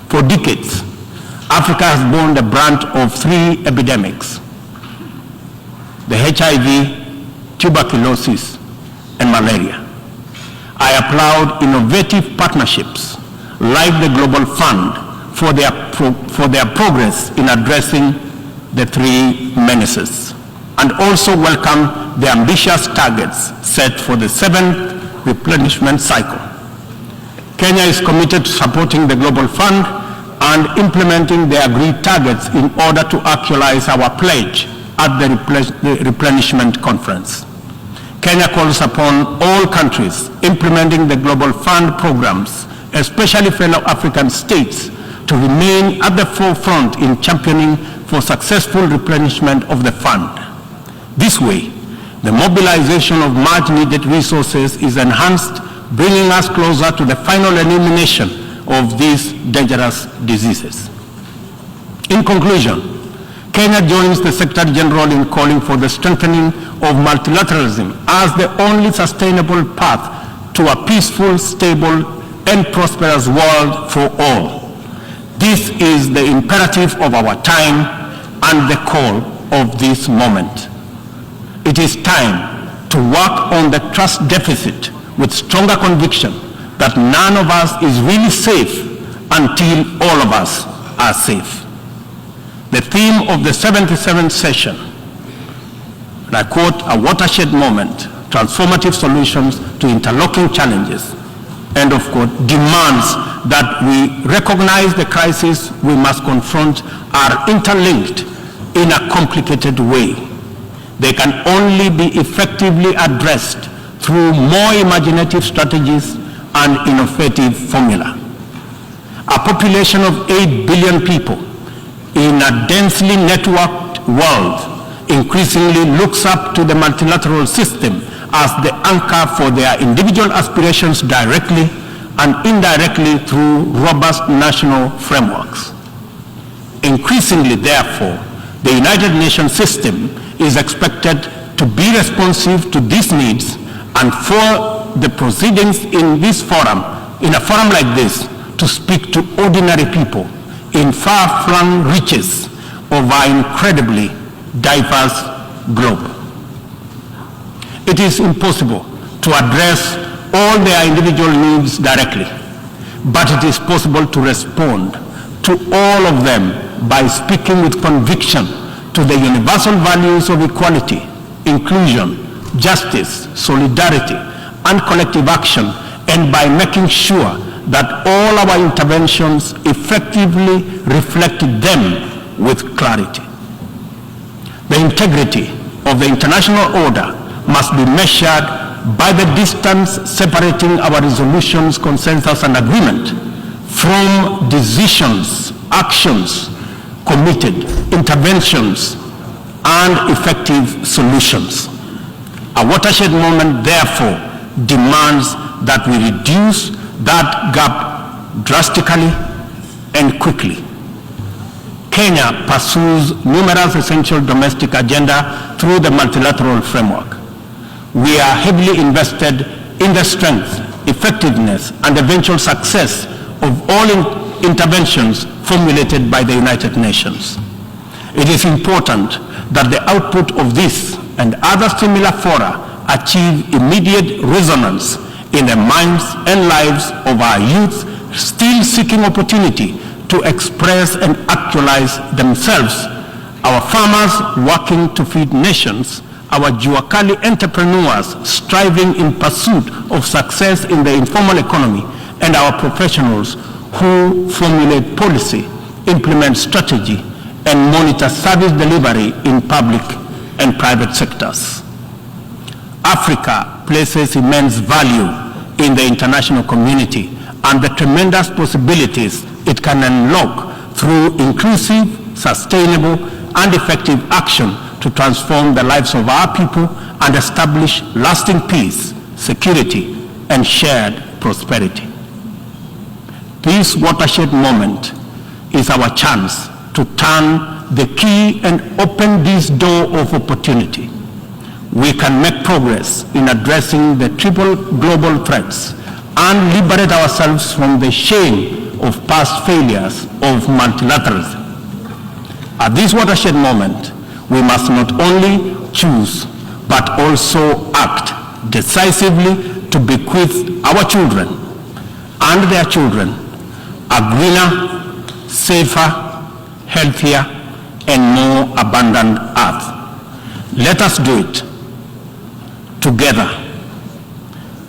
For decades, Africa has borne the brunt of three epidemics: the HIV, tuberculosis, and malaria. I applaud innovative partnerships like the Global Fund for their progress in addressing the three menaces, and also welcome the ambitious targets set for the 7th replenishment cycle. Kenya is committed to supporting the Global Fund and implementing the agreed targets in order to actualize our pledge at the replenishment conference. Kenya calls upon all countries implementing the Global Fund programs, especially fellow African states, to remain at the forefront in championing for successful replenishment of the fund. This way, the mobilization of much-needed resources is enhanced, bringing us closer to the final elimination of these dangerous diseases. In conclusion, Kenya joins the Secretary General in calling for the strengthening of multilateralism as the only sustainable path to a peaceful, stable, and prosperous world for all. This is the imperative of our time and the call of this moment. It is time to work on the trust deficit with stronger conviction that none of us is really safe until all of us are safe. The theme of the 77th session, and I quote, "A watershed moment, transformative solutions to interlocking challenges," end of quote, demands that we recognize the crises we must confront are interlinked in a complicated way. They can only be effectively addressed through more imaginative strategies and innovative formula. A population of 8 billion people in a densely networked world increasingly looks up to the multilateral system as the anchor for their individual aspirations directly and indirectly through robust national frameworks. Increasingly, therefore, the United Nations system is expected to be responsive to these needs, and for the proceedings in this forum, in a forum like this, to speak to ordinary people in far-flung reaches of our incredibly diverse globe. It is impossible to address all their individual needs directly, but it is possible to respond to all of them by speaking with conviction to the universal values of equality, inclusion, justice, solidarity, and collective action, and by making sure that all our interventions effectively reflect them with clarity. The integrity of the international order must be measured by the distance separating our resolutions, consensus, and agreement from decisions, actions, committed interventions, and effective solutions. A watershed moment, therefore, demands that we reduce that gap drastically and quickly. Kenya pursues numerous essential domestic agenda through the multilateral framework. We are heavily invested in the strength, effectiveness, and eventual success of all interventions formulated by the United Nations. It is important that the output of this and other similar fora achieve immediate resonance in the minds and lives of our youth still seeking opportunity to express and actualize themselves, our farmers working to feed nations, our Juakali entrepreneurs striving in pursuit of success in the informal economy, and our professionals who formulate policy, implement strategy, and monitor service delivery in public and private sectors. Africa places immense value in the international community and the tremendous possibilities it can unlock through inclusive, sustainable, and effective action to transform the lives of our people and establish lasting peace, security, and shared prosperity. This watershed moment is our chance to turn the key and open this door of opportunity. We can make progress in addressing the triple global threats and liberate ourselves from the shame of past failures of multilateralism. At this watershed moment, we must not only choose, but also act decisively to bequeath our children and their children a greener, safer, healthier, and more abundant earth. Let us do it together,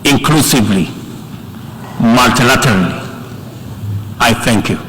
inclusively, multilaterally. I thank you.